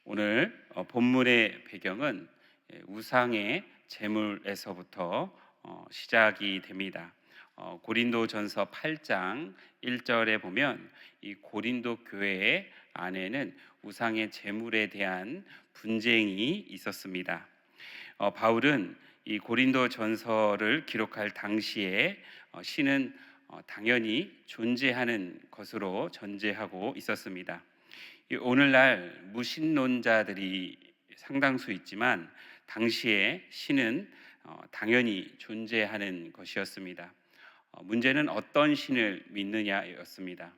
오늘 본문의 배경은 우상의 제물에서부터 시작이 됩니다. 고린도전서 8장 1절에 보면 이 고린도 교회 안에는 우상의 제물에 대한 분쟁이 있었습니다. 바울은 이 고린도전서를 기록할 당시에 신은 당연히 존재하는 것으로 전제하고 있었습니다. 오늘날 무신론자들이 상당수 있지만 당시에 신은 당연히 존재하는 것이었습니다. 문제는 어떤 신을 믿느냐였습니다.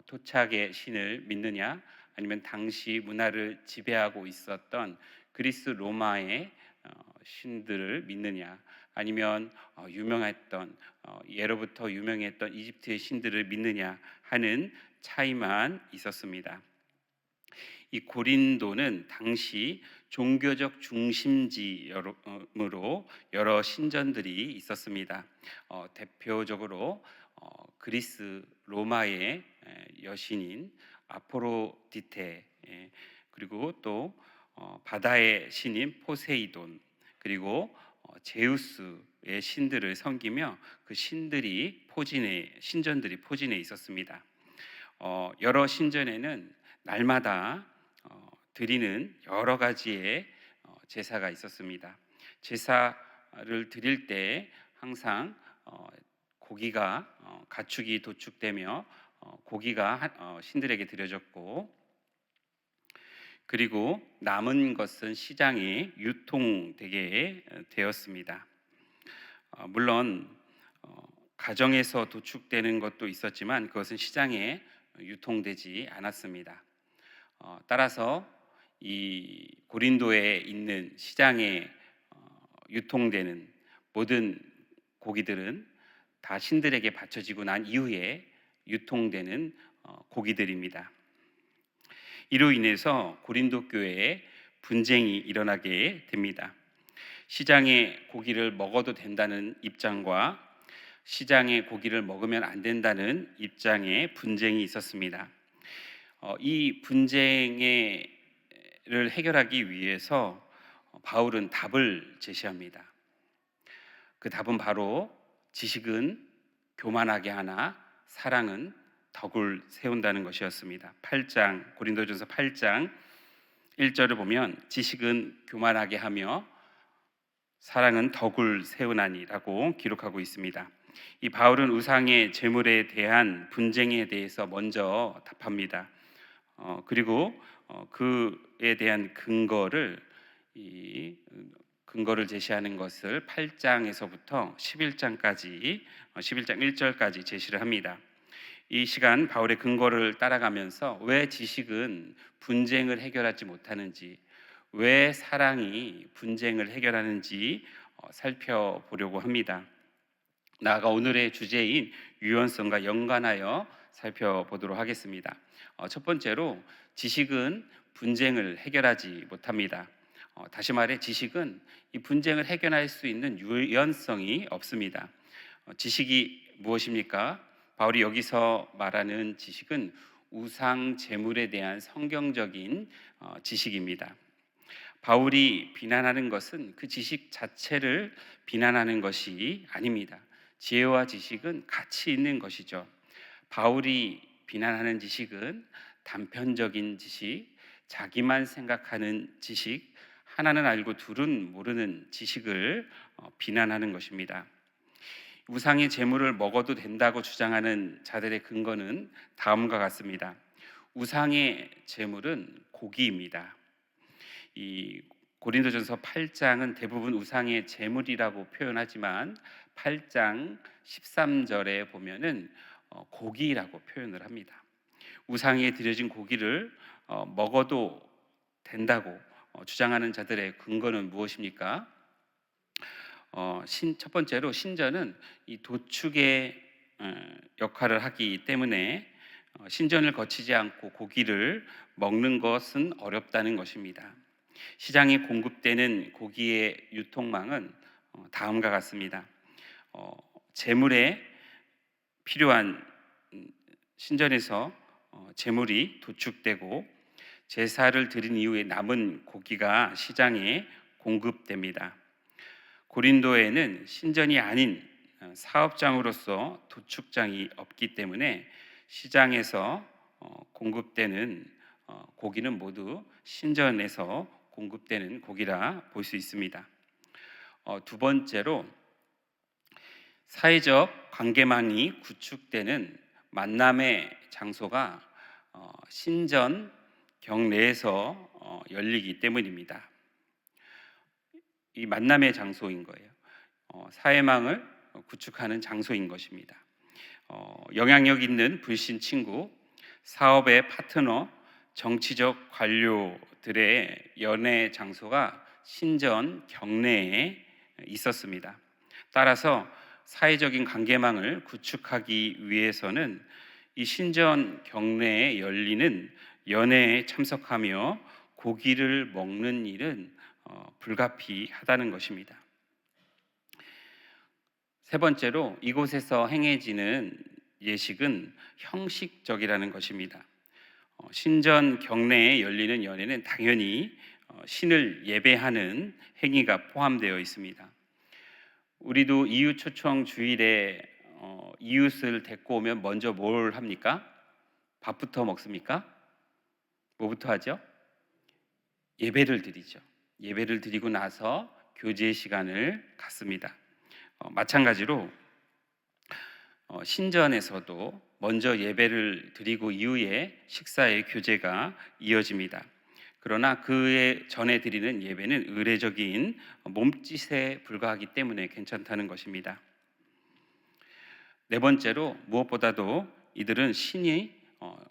토착의 신을 믿느냐, 아니면 당시 문화를 지배하고 있었던 그리스 로마의 신들을 믿느냐, 아니면 유명했던 예로부터 유명했던 이집트의 신들을 믿느냐 하는 차이만 있었습니다. 이 고린도는 당시 종교적 중심지로 여러 신전들이 있었습니다. 대표적으로 그리스 로마의 여신인 아포로디테, 그리고 또 바다의 신인 포세이돈, 그리고 제우스의 신들을 섬기며 그 신전들이 포진해 있었습니다. 여러 신전에는 날마다 드리는 여러 가지의 제사가 있었습니다. 제사를 드릴 때 항상 고기가 가축이 도축되며 고기가 신들에게 드려졌고, 그리고 남은 것은 시장에 유통되게 되었습니다. 물론 가정에서 도축되는 것도 있었지만 그것은 시장에 유통되지 않았습니다. 따라서 이 고린도에 있는 시장에 유통되는 모든 고기들은 다 신들에게 바쳐지고 난 이후에 유통되는 고기들입니다. 이로 인해서 고린도 교회에 분쟁이 일어나게 됩니다. 시장의 고기를 먹어도 된다는 입장과 시장의 고기를 먹으면 안 된다는 입장의 분쟁이 있었습니다. 이 분쟁을 해결하기 위해서 바울은 답을 제시합니다. 그 답은 바로 지식은 교만하게 하나 사랑은 덕을 세운다는 것이었습니다. 고린도전서 8장 1절을 보면 지식은 교만하게 하며 사랑은 덕을 세우나니라고 기록하고 있습니다. 이 바울은 우상의 제물에 대한 분쟁에 대해서 먼저 답합니다. 그리고 그에 대한 근거를 제시하는 것을 8장에서부터 11장 1절까지 제시를 합니다. 이 시간 바울의 근거를 따라가면서 왜 지식은 분쟁을 해결하지 못하는지, 왜 사랑이 분쟁을 해결하는지 살펴보려고 합니다. 나아가 오늘의 주제인 유연성과 연관하여 살펴보도록 하겠습니다. 첫 번째로 지식은 분쟁을 해결하지 못합니다. 다시 말해 지식은 이 분쟁을 해결할 수 있는 유연성이 없습니다. 지식이 무엇입니까? 바울이 여기서 말하는 지식은 우상 제물에 대한 성경적인 지식입니다. 바울이 비난하는 것은 그 지식 자체를 비난하는 것이 아닙니다. 지혜와 지식은 같이 있는 것이죠. 바울이 비난하는 지식은 단편적인 지식, 자기만 생각하는 지식, 하나는 알고 둘은 모르는 지식을 비난하는 것입니다. 우상의 제물을 먹어도 된다고 주장하는 자들의 근거는 다음과 같습니다. 우상의 제물은 고기입니다. 이 고린도전서 8장은 대부분 우상의 제물이라고 표현하지만 8장 13절에 보면은 고기라고 표현을 합니다. 우상에 드려진 고기를 먹어도 된다고 주장하는 자들의 근거는 무엇입니까? 첫 번째로 신전은 이 도축의 역할을 하기 때문에 신전을 거치지 않고 고기를 먹는 것은 어렵다는 것입니다. 시장에 공급되는 고기의 유통망은 다음과 같습니다. 제물에 필요한 신전에서 제물이 도축되고 제사를 드린 이후에 남은 고기가 시장에 공급됩니다. 고린도에는 신전이 아닌 사업장으로서 도축장이 없기 때문에 시장에서 공급되는 고기는 모두 신전에서 공급되는 고기라 볼 수 있습니다. 두 번째로 사회적 관계망이 구축되는 만남의 장소가 신전 경내에서 열리기 때문입니다. 이 만남의 장소인 거예요. 사회망을 구축하는 장소인 것입니다. 영향력 있는 불신 친구, 사업의 파트너, 정치적 관료들의 연애 장소가 신전 경내에 있었습니다. 따라서 사회적인 관계망을 구축하기 위해서는 이 신전 경내에 열리는 연회에 참석하며 고기를 먹는 일은 불가피하다는 것입니다. 세 번째로 이곳에서 행해지는 예식은 형식적이라는 것입니다. 신전 경내에 열리는 연회는 당연히 신을 예배하는 행위가 포함되어 있습니다. 우리도 이웃 초청 주일에 이웃을 데리고 오면 먼저 뭘 합니까? 밥부터 먹습니까? 뭐부터 하죠? 예배를 드리죠. 예배를 드리고 나서 교제 시간을 갖습니다. 마찬가지로 신전에서도 먼저 예배를 드리고 이후에 식사의 교제가 이어집니다. 그러나 그에 전에 드리는 예배는 의례적인 몸짓에 불과하기 때문에 괜찮다는 것입니다. 네 번째로 무엇보다도 이들은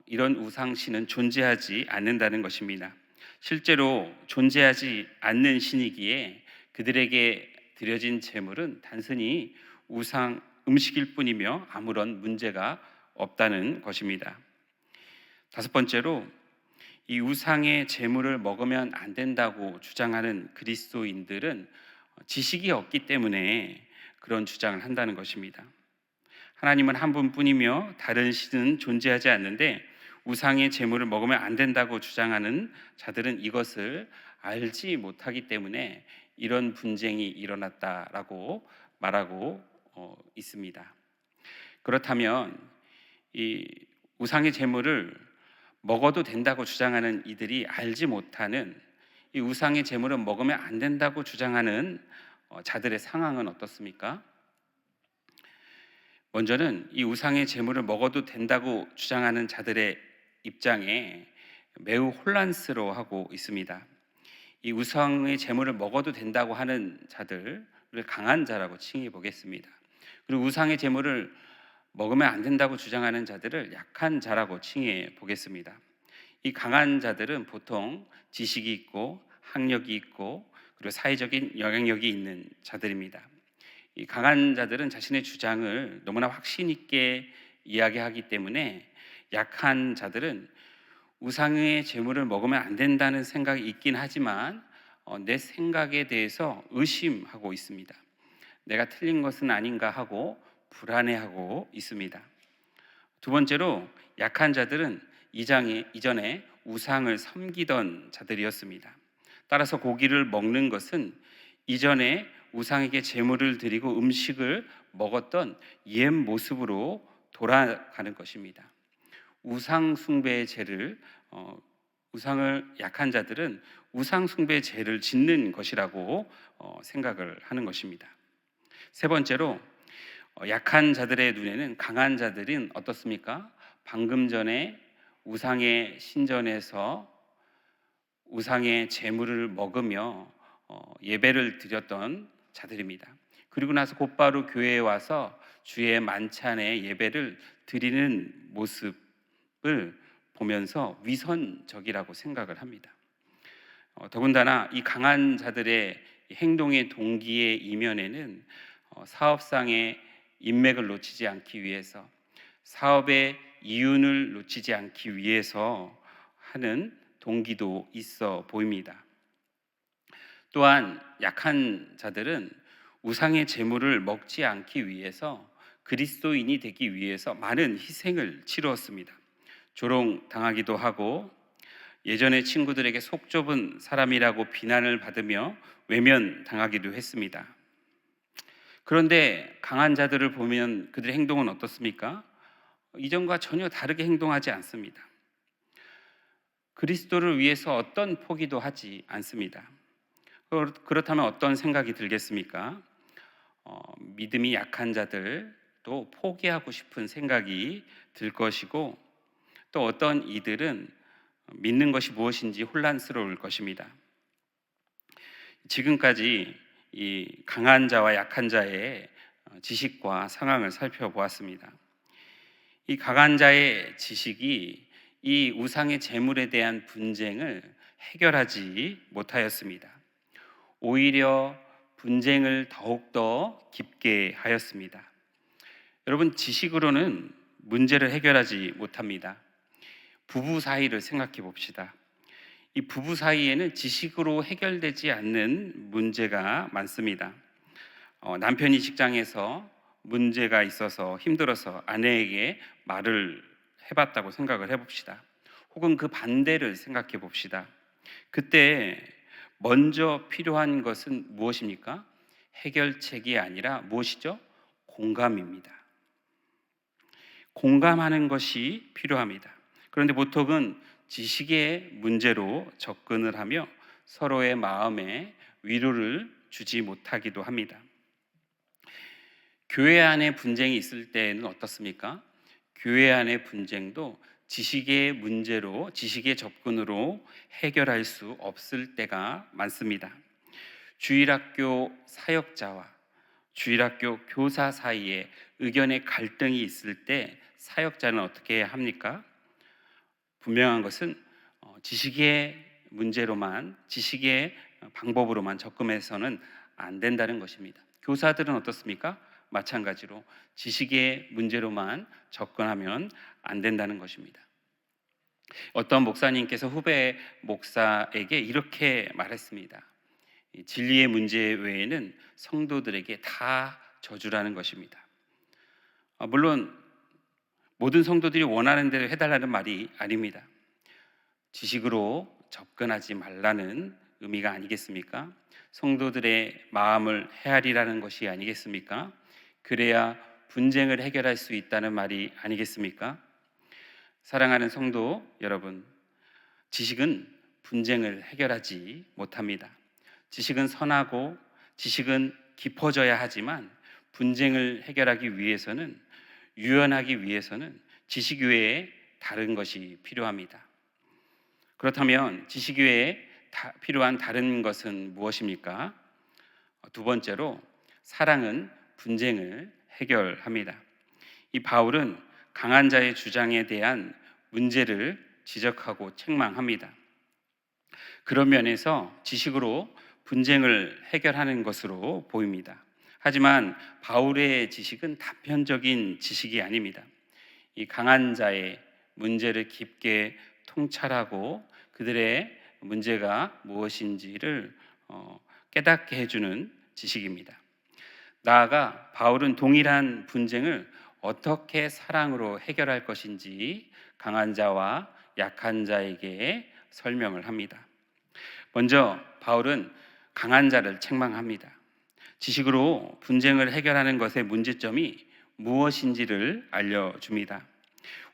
이런 우상신은 존재하지 않는다는 것입니다. 실제로 존재하지 않는 신이기에 그들에게 드려진 제물은 단순히 우상 음식일 뿐이며 아무런 문제가 없다는 것입니다. 다섯 번째로 이 우상의 제물을 먹으면 안 된다고 주장하는 그리스도인들은 지식이 없기 때문에 그런 주장을 한다는 것입니다. 하나님은 한 분뿐이며 다른 신은 존재하지 않는데 우상의 제물을 먹으면 안 된다고 주장하는 자들은 이것을 알지 못하기 때문에 이런 분쟁이 일어났다라고 말하고 있습니다. 그렇다면 이 우상의 제물을 먹어도 된다고 주장하는 이들이 알지 못하는 이 우상의 제물을 먹으면 안 된다고 주장하는 자들의 상황은 어떻습니까? 먼저는 이 우상의 제물을 먹어도 된다고 주장하는 자들의 입장에 매우 혼란스러워하고 있습니다. 이 우상의 제물을 먹어도 된다고 하는 자들을 강한 자라고 칭해 보겠습니다. 그리고 우상의 제물을 먹으면 안 된다고 주장하는 자들을 약한 자라고 칭해 보겠습니다. 이 강한 자들은 보통 지식이 있고 학력이 있고 그리고 사회적인 영향력이 있는 자들입니다. 이 강한 자들은 자신의 주장을 너무나 확신 있게 이야기하기 때문에 약한 자들은 우상의 제물을 먹으면 안 된다는 생각이 있긴 하지만 내 생각에 대해서 의심하고 있습니다. 내가 틀린 것은 아닌가 하고 불안해하고 있습니다. 두 번째로 약한 자들은 이전에 우상을 섬기던 자들이었습니다. 따라서 고기를 먹는 것은 이전에 우상에게 제물을 드리고 음식을 먹었던 옛 모습으로 돌아가는 것입니다. 우상 숭배의 죄를 우상을 약한 자들은 우상 숭배의 죄를 짓는 것이라고 생각을 하는 것입니다. 세 번째로 약한 자들의 눈에는 강한 자들은 어떻습니까? 방금 전에 우상의 신전에서 우상의 제물을 먹으며 예배를 드렸던 자들입니다. 그리고 나서 곧바로 교회에 와서 주의 만찬에 예배를 드리는 모습을 보면서 위선적이라고 생각을 합니다. 더군다나 이 강한 자들의 행동의 동기의 이면에는 사업상의 인맥을 놓치지 않기 위해서 사업의 이윤을 놓치지 않기 위해서 하는 동기도 있어 보입니다. 또한 약한 자들은 우상의 제물을 먹지 않기 위해서 그리스도인이 되기 위해서 많은 희생을 치루었습니다. 조롱당하기도 하고 예전에 친구들에게 속 좁은 사람이라고 비난을 받으며 외면당하기도 했습니다. 그런데 강한 자들을 보면 그들의 행동은 어떻습니까? 이전과 전혀 다르게 행동하지 않습니다. 그리스도를 위해서 어떤 포기도 하지 않습니다. 그렇다면 어떤 생각이 들겠습니까? 믿음이 약한 자들도 포기하고 싶은 생각이 들 것이고, 또 어떤 이들은 믿는 것이 무엇인지 혼란스러울 것입니다. 지금까지 이 강한 자와 약한 자의 지식과 상황을 살펴보았습니다. 이 강한 자의 지식이 이 우상의 재물에 대한 분쟁을 해결하지 못하였습니다. 오히려 분쟁을 더욱더 깊게 하였습니다. 여러분, 지식으로는 문제를 해결하지 못합니다. 부부 사이를 생각해 봅시다. 이 부부 사이에는 지식으로 해결되지 않는 문제가 많습니다. 남편이 직장에서 문제가 있어서 힘들어서 아내에게 말을 해봤다고 생각을 해봅시다. 혹은 그 반대를 생각해 봅시다. 그때 먼저 필요한 것은 무엇입니까? 해결책이 아니라 무엇이죠? 공감입니다. 공감하는 것이 필요합니다. 그런데 보통은 지식의 문제로 접근을 하며 서로의 마음에 위로를 주지 못하기도 합니다. 교회 안에 분쟁이 있을 때는 어떻습니까? 교회 안의 분쟁도 지식의 문제로, 지식의 접근으로 해결할 수 없을 때가 많습니다. 주일학교 사역자와 주일학교 교사 사이에 의견의 갈등이 있을 때 사역자는 어떻게 합니까? 분명한 것은 지식의 문제로만, 지식의 방법으로만 접근해서는 안 된다는 것입니다. 교사들은 어떻습니까? 마찬가지로 지식의 문제로만 접근하면 안 된다는 것입니다. 어떤 목사님께서 후배 목사에게 이렇게 말했습니다. 진리의 문제 외에는 성도들에게 다 저주라는 것입니다. 물론 모든 성도들이 원하는 대로 해달라는 말이 아닙니다. 지식으로 접근하지 말라는 의미가 아니겠습니까? 성도들의 마음을 헤아리라는 것이 아니겠습니까? 그래야 분쟁을 해결할 수 있다는 말이 아니겠습니까? 사랑하는 성도 여러분, 지식은 분쟁을 해결하지 못합니다. 지식은 선하고 지식은 깊어져야 하지만 분쟁을 해결하기 위해서는, 유연하기 위해서는 지식 외에 다른 것이 필요합니다. 그렇다면 지식 외에 필요한 다른 것은 무엇입니까? 두 번째로, 사랑은 분쟁을 해결합니다. 이 바울은 강한 자의 주장에 대한 문제를 지적하고 책망합니다. 그런 면에서 지식으로 분쟁을 해결하는 것으로 보입니다. 하지만 바울의 지식은 단편적인 지식이 아닙니다. 이 강한 자의 문제를 깊게 통찰하고 그들의 문제가 무엇인지를 깨닫게 해주는 지식입니다. 나아가 바울은 동일한 분쟁을 어떻게 사랑으로 해결할 것인지 강한 자와 약한 자에게 설명을 합니다. 먼저 바울은 강한 자를 책망합니다. 지식으로 분쟁을 해결하는 것의 문제점이 무엇인지를 알려줍니다.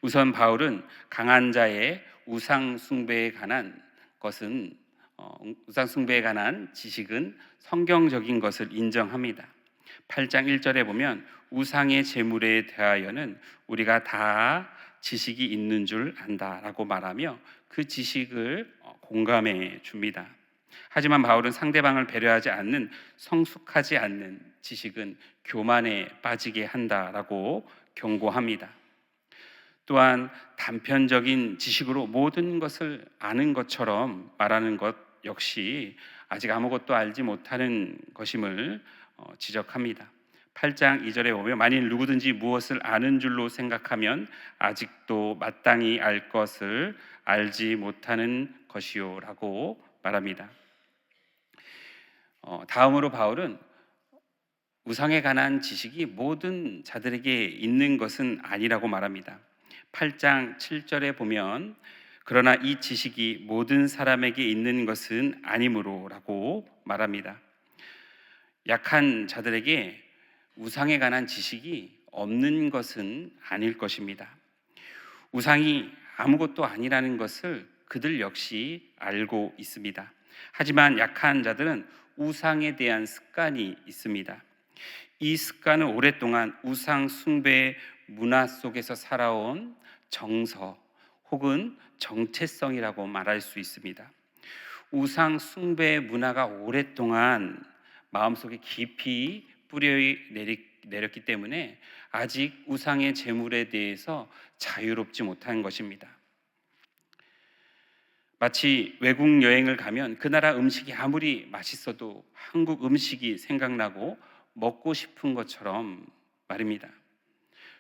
우선 바울은 강한 자의 우상 숭배에 관한 지식은 성경적인 것을 인정합니다. 8장 1절에 보면 우상의 제물에 대하여는 우리가 다 지식이 있는 줄 안다라고 말하며 그 지식을 공감해 줍니다. 하지만 바울은 상대방을 배려하지 않는, 성숙하지 않는 지식은 교만에 빠지게 한다라고 경고합니다. 또한 단편적인 지식으로 모든 것을 아는 것처럼 말하는 것 역시 아직 아무것도 알지 못하는 것임을 지적합니다. 8장 2절에 보면 만일 누구든지 무엇을 아는 줄로 생각하면 아직도 마땅히 알 것을 알지 못하는 것이요 라고 말합니다. 다음으로 바울은 우상에 관한 지식이 모든 자들에게 있는 것은 아니라고 말합니다. 8장 7절에 보면 그러나 이 지식이 모든 사람에게 있는 것은 아니므로라고 말합니다. 약한 자들에게 우상에 관한 지식이 없는 것은 아닐 것입니다. 우상이 아무것도 아니라는 것을 그들 역시 알고 있습니다. 하지만 약한 자들은 우상에 대한 습관이 있습니다. 이 습관은 오랫동안 우상 숭배 문화 속에서 살아온 정서 혹은 정체성이라고 말할 수 있습니다. 우상 숭배 문화가 오랫동안 마음속에 깊이 내렸기 때문에 아직 우상의 제물에 대해서 자유롭지 못한 것입니다. 마치 외국 여행을 가면 그 나라 음식이 아무리 맛있어도 한국 음식이 생각나고 먹고 싶은 것처럼 말입니다.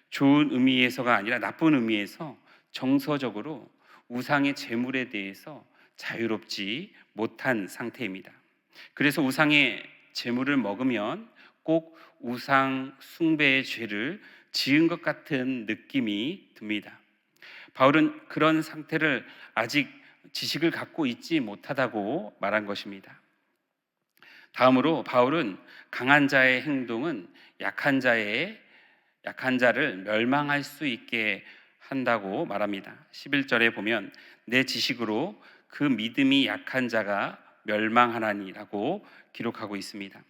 좋은 의미에서가 아니라 나쁜 의미에서 정서적으로 우상의 제물에 대해서 자유롭지 못한 상태입니다. 그래서 우상의 제물을 먹으면 꼭 우상 숭배의 죄를 지은 것 같은 느낌이 듭니다. 바울은 그런 상태를 아직 지식을 갖고 있지 못하다고 말한 것입니다. 다음으로 바울은 강한 자의 행동은 약한 자를 멸망할 수 있게 한다고 말합니다. 11절에 보면 내 지식으로 그 믿음이 약한 자가 멸망하나니라고 기록하고 있습니다.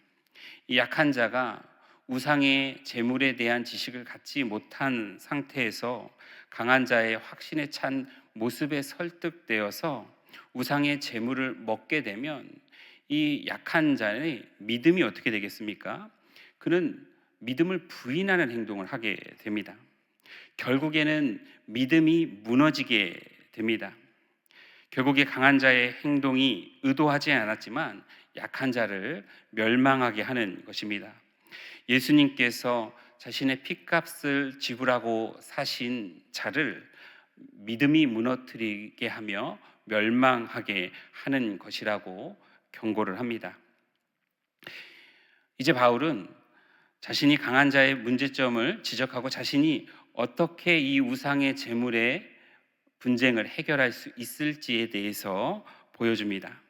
이 약한 자가 우상의 제물에 대한 지식을 갖지 못한 상태에서 강한 자의 확신에 찬 모습에 설득되어서 우상의 제물을 먹게 되면 이 약한 자의 믿음이 어떻게 되겠습니까? 그는 믿음을 부인하는 행동을 하게 됩니다. 결국에는 믿음이 무너지게 됩니다. 결국에 강한 자의 행동이 의도하지 않았지만 약한 자를 멸망하게 하는 것입니다. 예수님께서 자신의 핏값을 지불하고 사신 자를 믿음이 무너뜨리게 하며 멸망하게 하는 것이라고 경고를 합니다. 이제 바울은 자신이 강한 자의 문제점을 지적하고 자신이 어떻게 이 우상의 제물의 분쟁을 해결할 수 있을지에 대해서 보여줍니다.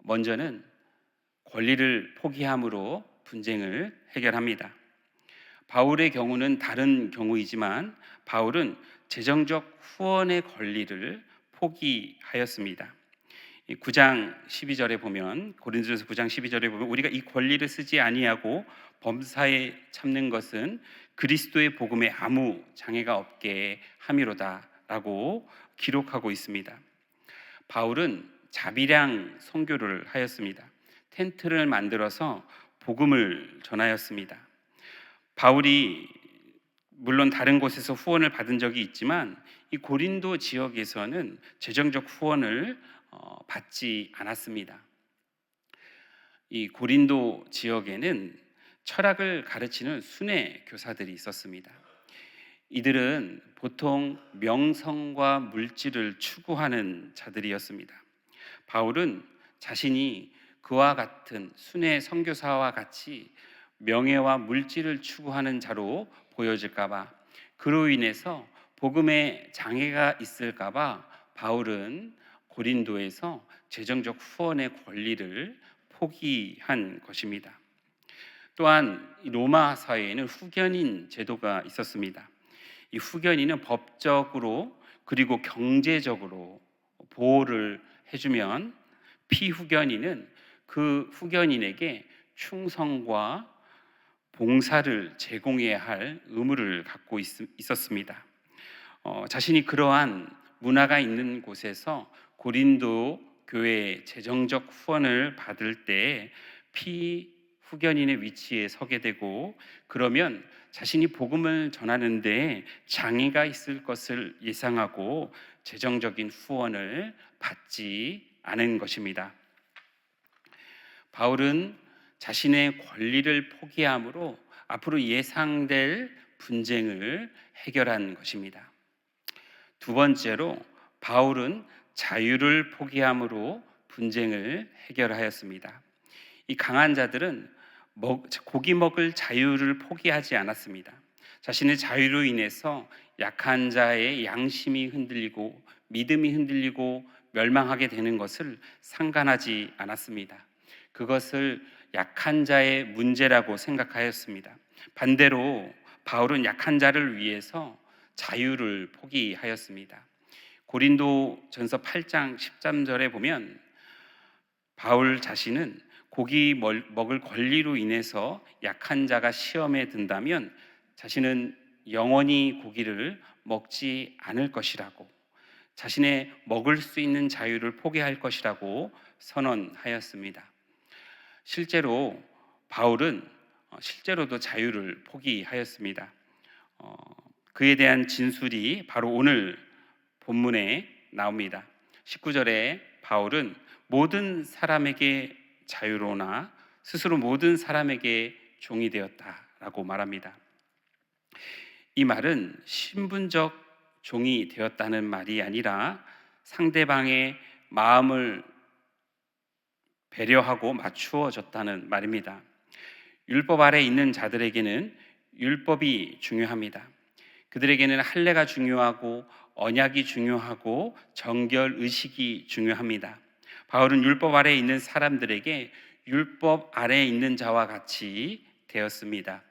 먼저는 권리를 포기함으로 분쟁을 해결합니다. 바울의 경우는 다른 경우이지만 바울은 재정적 후원의 권리를 포기하였습니다. 9장 12절에 보면 고린도전서 9장 12절에 보면 우리가 이 권리를 쓰지 아니하고 범사에 참는 것은 그리스도의 복음에 아무 장애가 없게 함이로다라고 기록하고 있습니다. 바울은 자비량 선교를 하였습니다. 텐트를 만들어서 복음을 전하였습니다. 바울이 물론 다른 곳에서 후원을 받은 적이 있지만 이 고린도 지역에서는 재정적 후원을 받지 않았습니다. 이 고린도 지역에는 철학을 가르치는 순회 교사들이 있었습니다. 이들은 보통 명성과 물질을 추구하는 자들이었습니다. 바울은 자신이 그와 같은 순회 선교사와 같이 명예와 물질을 추구하는 자로 보여질까봐, 그로 인해서 복음에 장애가 있을까봐 바울은 고린도에서 재정적 후원의 권리를 포기한 것입니다. 또한 로마 사회에는 후견인 제도가 있었습니다. 이 후견인은 법적으로 그리고 경제적으로 보호를 해주면 피후견인은 그 후견인에게 충성과 봉사를 제공해야 할 의무를 갖고 있었습니다. 자신이 그러한 문화가 있는 곳에서 고린도 교회의 재정적 후원을 받을 때 피후견인의 위치에 서게 되고, 그러면 자신이 복음을 전하는 데 장애가 있을 것을 예상하고 재정적인 후원을 받지 않은 것입니다. 바울은 자신의 권리를 포기함으로 앞으로 예상될 분쟁을 해결한 것입니다. 두 번째로 바울은 자유를 포기함으로 분쟁을 해결하였습니다. 이 강한 자들은 고기 먹을 자유를 포기하지 않았습니다. 자신의 자유로 인해서 약한 자의 양심이 흔들리고 믿음이 흔들리고 멸망하게 되는 것을 상관하지 않았습니다. 그것을 약한 자의 문제라고 생각하였습니다. 반대로 바울은 약한 자를 위해서 자유를 포기하였습니다. 고린도전서 8장 13절에 보면 바울 자신은 고기 먹을 권리로 인해서 약한 자가 시험에 든다면 자신은 영원히 고기를 먹지 않을 것이라고, 자신의 먹을 수 있는 자유를 포기할 것이라고 선언하였습니다. 실제로 바울은 실제로도 자유를 포기하였습니다. 그에 대한 진술이 바로 오늘 본문에 나옵니다. 19절에 바울은 모든 사람에게 자유로나 스스로 모든 사람에게 종이 되었다라고 말합니다. 이 말은 신분적 종이 되었다는 말이 아니라 상대방의 마음을 배려하고 맞추어 줬다는 말입니다. 율법 아래 있는 자들에게는 율법이 중요합니다. 그들에게는 할례가 중요하고 언약이 중요하고 정결 의식이 중요합니다. 바울은 율법 아래에 있는 사람들에게 율법 아래에 있는 자와 같이 되었습니다.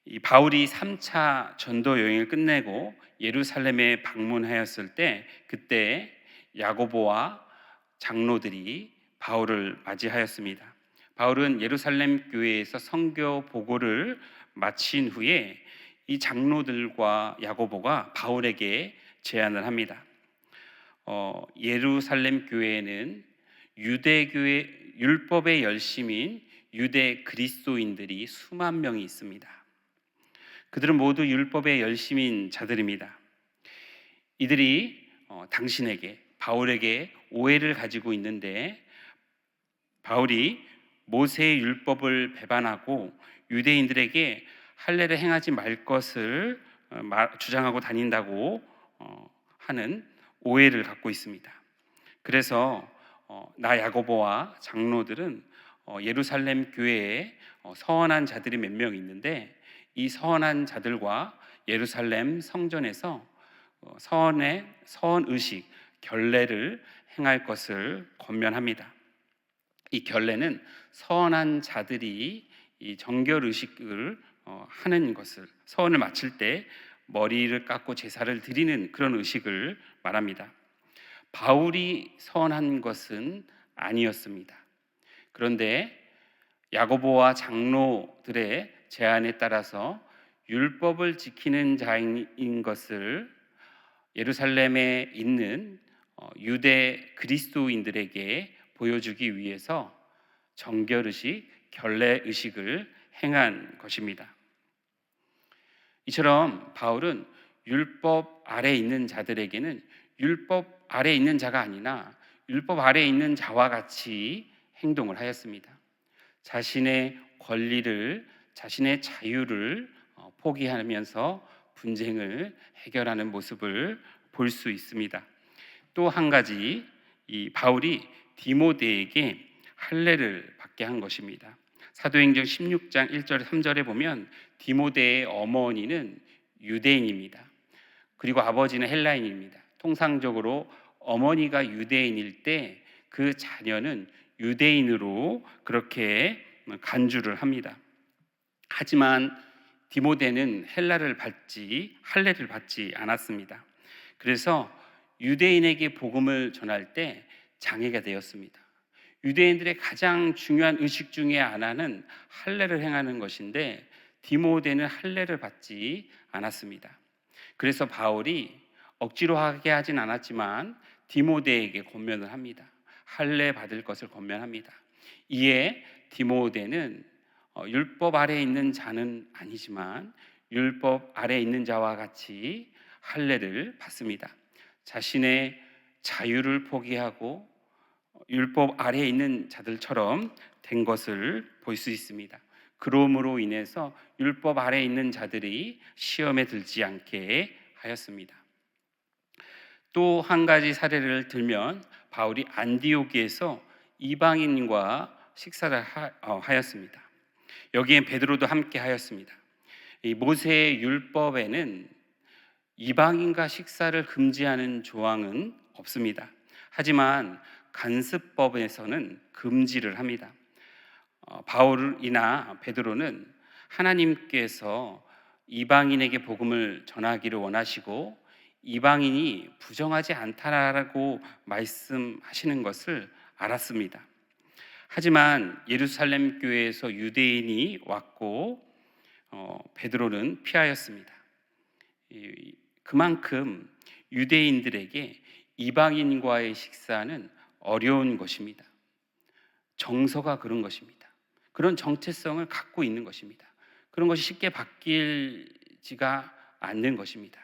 이 바울이 3차 전도 여행을 끝내고 예루살렘에 방문하였을 때 그때 야고보와 장로들이 바울을 맞이하였습니다. 바울은 예루살렘 교회에서 선교 보고를 마친 후에 이 장로들과 야고보가 바울에게 제안을 합니다. 예루살렘 교회에는 유대교회 율법의 열심인 유대 그리스도인들이 수만 명이 있습니다. 그들은 모두 율법의 열심인 자들입니다. 이들이 당신에게, 바울에게 오해를 가지고 있는데 바울이 모세의 율법을 배반하고 유대인들에게 할례를 행하지 말 것을 주장하고 다닌다고 하는 오해를 갖고 있습니다. 그래서 나 야고보와 장로들은 예루살렘 교회에 서원한 자들이 몇 명 있는데 이 서원한 자들과 예루살렘 성전에서 서원 의식 결례를 행할 것을 권면합니다. 이 결례는 서원한 자들이 이 정결 의식을 하는 것을, 서원을 마칠 때 머리를 깎고 제사를 드리는 그런 의식을 말합니다. 바울이 서원한 것은 아니었습니다. 그런데 야고보와 장로들의 제안에 따라서 율법을 지키는 자인 것을 예루살렘에 있는 유대 그리스도인들에게 보여주기 위해서 정결의식, 결례의식을 행한 것입니다. 이처럼 바울은 율법 아래에 있는 자들에게는 율법 아래에 있는 자가 아니라 율법 아래에 있는 자와 같이 행동을 하였습니다. 자신의 권리를, 자신의 자유를 포기하면서 분쟁을 해결하는 모습을 볼 수 있습니다. 또 한 가지, 이 바울이 디모데에게 할례를 받게 한 것입니다. 사도행전 16장 1절 3절에 보면 디모데의 어머니는 유대인입니다. 그리고 아버지는 헬라인입니다. 통상적으로 어머니가 유대인일 때 그 자녀는 유대인으로 그렇게 간주를 합니다. 하지만 디모데는 할례를 받지 않았습니다. 그래서 유대인에게 복음을 전할 때 장애가 되었습니다. 유대인들의 가장 중요한 의식 중에 하나는 할례를 행하는 것인데 디모데는 할례를 받지 않았습니다. 그래서 바울이 억지로 하게 하진 않았지만 디모데에게 권면을 합니다. 할례 받을 것을 권면합니다. 이에 디모데는 율법 아래에 있는 자는 아니지만 율법 아래에 있는 자와 같이 할례를 받습니다. 자신의 자유를 포기하고 율법 아래에 있는 자들처럼 된 것을 볼 수 있습니다. 그러므로 인해서 율법 아래에 있는 자들이 시험에 들지 않게 하였습니다. 또 한 가지 사례를 들면 바울이 안디오키에서 이방인과 식사를 하였습니다. 여기엔 베드로도 함께 하였습니다. 이 모세의 율법에는 이방인과 식사를 금지하는 조항은 없습니다. 하지만 간습법에서는 금지를 합니다. 바울이나 베드로는 하나님께서 이방인에게 복음을 전하기를 원하시고 이방인이 부정하지 않다라고 말씀하시는 것을 알았습니다. 하지만 예루살렘 교회에서 유대인이 왔고 베드로는 피하였습니다. 그만큼 유대인들에게 이방인과의 식사는 어려운 것입니다. 정서가 그런 것입니다. 그런 정체성을 갖고 있는 것입니다. 그런 것이 쉽게 바뀌지가 않는 것입니다.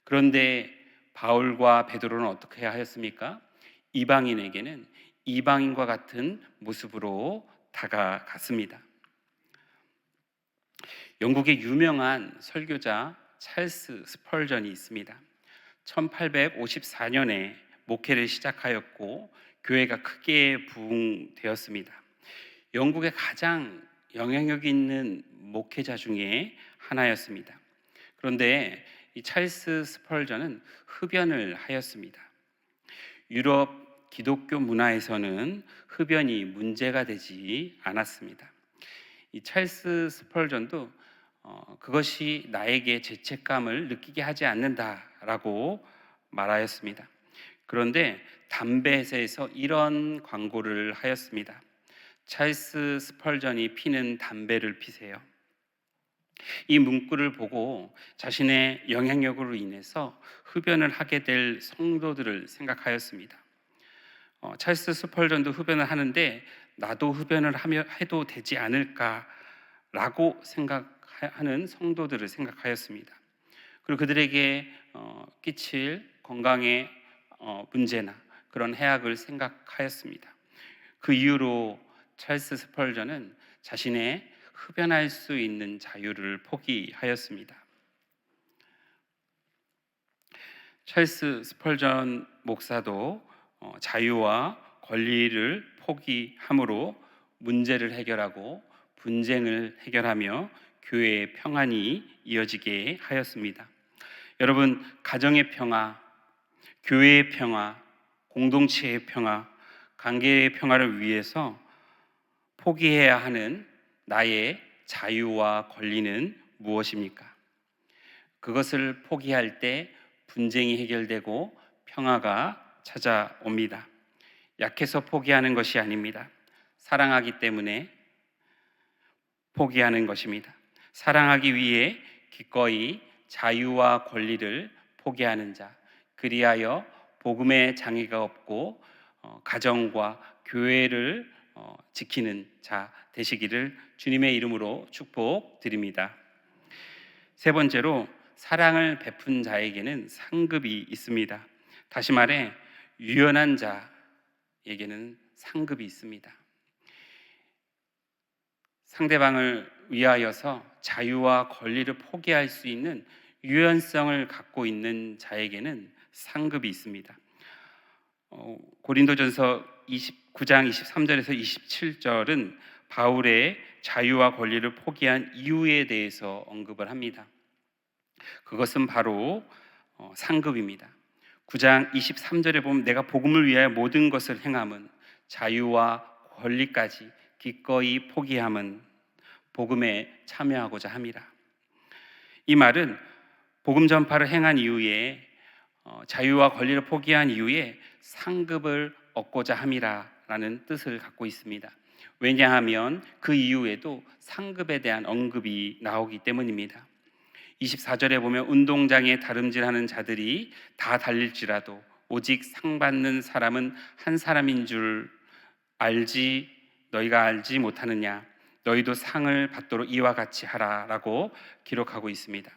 그런데 바울과 베드로는 어떻게 하였습니까? 이방인에게는 이방인과 같은 모습으로 다가갔습니다. 영국의 유명한 설교자 찰스 스펄전이 있습니다. 1854년에 목회를 시작하였고 교회가 크게 부흥되었습니다. 영국의 가장 영향력 있는 목회자 중에 하나였습니다. 그런데 이 찰스 스펄전은 흡연을 하였습니다. 유럽 기독교 문화에서는 흡연이 문제가 되지 않았습니다. 이 찰스 스펄전도 그것이 나에게 죄책감을 느끼게 하지 않는다라고 말하였습니다. 그런데 담배회사에서 이런 광고를 하였습니다. 찰스 스펄전이 피는 담배를 피세요. 이 문구를 보고 자신의 영향력으로 인해서 흡연을 하게 될 성도들을 생각하였습니다. 찰스 스펄전도 흡연을 하는데 나도 흡연을 해도 되지 않을까라고 생각하는 성도들을 생각하였습니다. 그리고 그들에게 끼칠 건강의 문제나 그런 해악을 생각하였습니다. 그 이후로 찰스 스펄전은 자신의 흡연할 수 있는 자유를 포기하였습니다. 찰스 스펄전 목사도 자유와 권리를 포기함으로 문제를 해결하고 분쟁을 해결하며 교회의 평안이 이어지게 하였습니다. 여러분, 가정의 평화, 교회의 평화, 공동체의 평화, 관계의 평화를 위해서 포기해야 하는 나의 자유와 권리는 무엇입니까? 그것을 포기할 때 분쟁이 해결되고 평화가 찾아옵니다. 약해서 포기하는 것이 아닙니다. 사랑하기 때문에 포기하는 것입니다. 사랑하기 위해 기꺼이 자유와 권리를 포기하는 자, 그리하여 복음의 장애가 없고 가정과 교회를 지키는 자 되시기를 주님의 이름으로 축복드립니다. 세 번째로, 사랑을 베푼 자에게는 상급이 있습니다. 다시 말해 유연한 자에게는 상급이 있습니다. 상대방을 위하여서 자유와 권리를 포기할 수 있는 유연성을 갖고 있는 자에게는 상급이 있습니다. 고린도전서 29장 23절에서 27절은 바울의 자유와 권리를 포기한 이유에 대해서 언급을 합니다. 그것은 바로 상급입니다. 9장 23절에 보면 내가 복음을 위하여 모든 것을 행함은 자유와 권리까지 기꺼이 포기함은 복음에 참여하고자 함이라. 이 말은 복음 전파를 행한 이후에 자유와 권리를 포기한 이후에 상급을 얻고자 함이라라는 뜻을 갖고 있습니다. 왜냐하면 그 이후에도 상급에 대한 언급이 나오기 때문입니다. 24절에 보면 운동장에 다름질하는 자들이 다 달릴지라도 오직 상 받는 사람은 한 사람인 줄 너희가 알지 못하느냐? 너희도 상을 받도록 이와 같이 하라라고 기록하고 있습니다.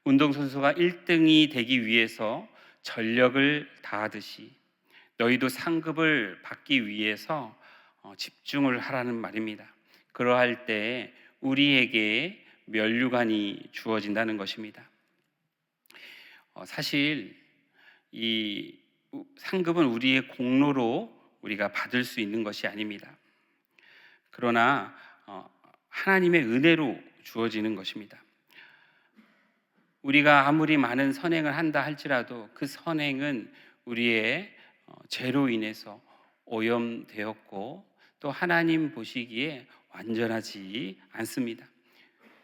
운동선수가 1등이 되기 위해서 전력을 다하듯이 너희도 상급을 받기 위해서 집중을 하라는 말입니다. 그러할 때 우리에게 면류관이 주어진다는 것입니다. 사실 이 상급은 우리의 공로로 우리가 받을 수 있는 것이 아닙니다. 그러나 하나님의 은혜로 주어지는 것입니다. 우리가 아무리 많은 선행을 한다 할지라도 그 선행은 우리의 죄로 인해서 오염되었고 또 하나님 보시기에 완전하지 않습니다.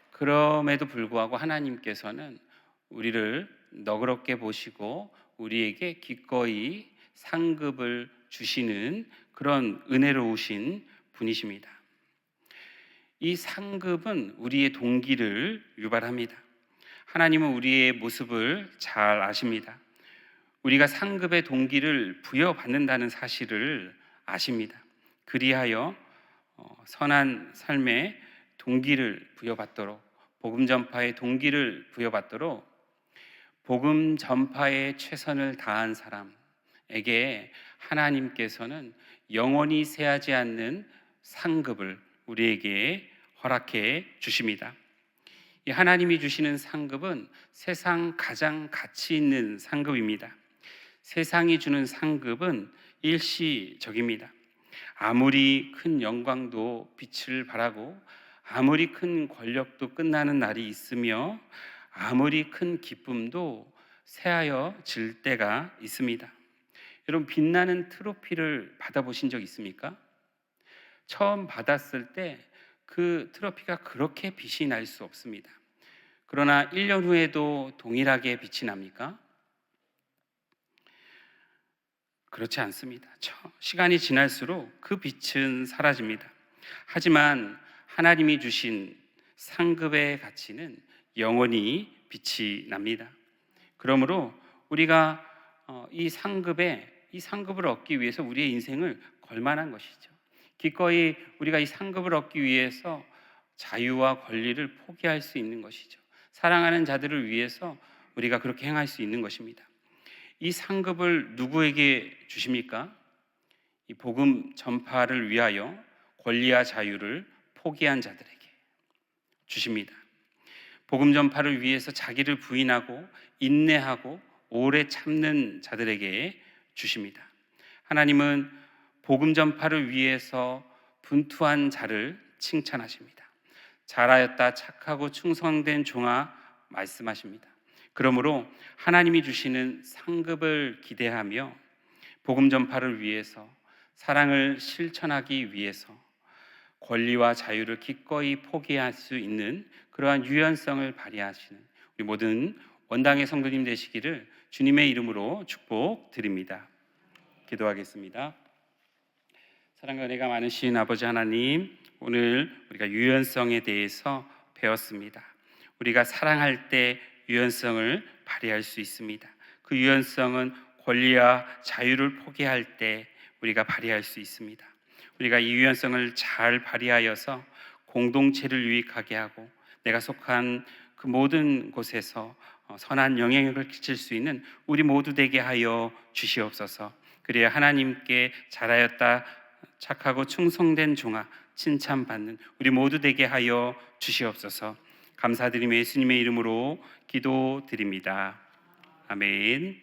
그럼에도 불구하고 하나님께서는 우리를 너그럽게 보시고 우리에게 기꺼이 상급을 주시는 그런 은혜로우신 분이십니다. 이 상급은 우리의 동기를 유발합니다. 하나님은 우리의 모습을 잘 아십니다. 우리가 상급의 동기를 부여받는다는 사실을 아십니다. 그리하여 선한 삶의 동기를 부여받도록, 복음 전파의 동기를 부여받도록 복음 전파에 최선을 다한 사람에게 하나님께서는 영원히 쇠하지 않는 상급을 우리에게 허락해 주십니다. 이 하나님이 주시는 상급은 세상 가장 가치 있는 상급입니다. 세상이 주는 상급은 일시적입니다. 아무리 큰 영광도 빛을 발하고 아무리 큰 권력도 끝나는 날이 있으며 아무리 큰 기쁨도 새하여 질 때가 있습니다. 여러분, 빛나는 트로피를 받아보신 적 있습니까? 처음 받았을 때 그 트로피가 그렇게 빛이 날 수 없습니다. 그러나 1년 후에도 동일하게 빛이 납니까? 그렇지 않습니다. 시간이 지날수록 그 빛은 사라집니다. 하지만 하나님이 주신 상급의 가치는 영원히 빛이 납니다. 그러므로 우리가 이 상급을 얻기 위해서 우리의 인생을 걸만한 것이죠. 기꺼이 우리가 이 상급을 얻기 위해서 자유와 권리를 포기할 수 있는 것이죠. 사랑하는 자들을 위해서 우리가 그렇게 행할 수 있는 것입니다. 이 상급을 누구에게 주십니까? 이 복음 전파를 위하여 권리와 자유를 포기한 자들에게 주십니다. 복음 전파를 위해서 자기를 부인하고 인내하고 오래 참는 자들에게 주십니다. 하나님은 복음 전파를 위해서 분투한 자를 칭찬하십니다. 잘하였다 착하고 충성된 종아 말씀하십니다. 그러므로 하나님이 주시는 상급을 기대하며 복음 전파를 위해서, 사랑을 실천하기 위해서 권리와 자유를 기꺼이 포기할 수 있는 그러한 유연성을 발휘하시는 우리 모든 원당의 성도님 되시기를 주님의 이름으로 축복드립니다. 기도하겠습니다. 사랑과 은혜가 많으신 아버지 하나님, 오늘 우리가 유연성에 대해서 배웠습니다. 우리가 사랑할 때 유연성을 발휘할 수 있습니다. 그 유연성은 권리와 자유를 포기할 때 우리가 발휘할 수 있습니다. 우리가 이 유연성을 잘 발휘하여서 공동체를 유익하게 하고 내가 속한 그 모든 곳에서 선한 영향력을 끼칠 수 있는 우리 모두 되게 하여 주시옵소서. 그래야 하나님께 잘하였다 착하고 충성된 종아 칭찬받는 우리 모두 되게 하여 주시옵소서. 감사드리며 예수님의 이름으로 기도드립니다. 아멘.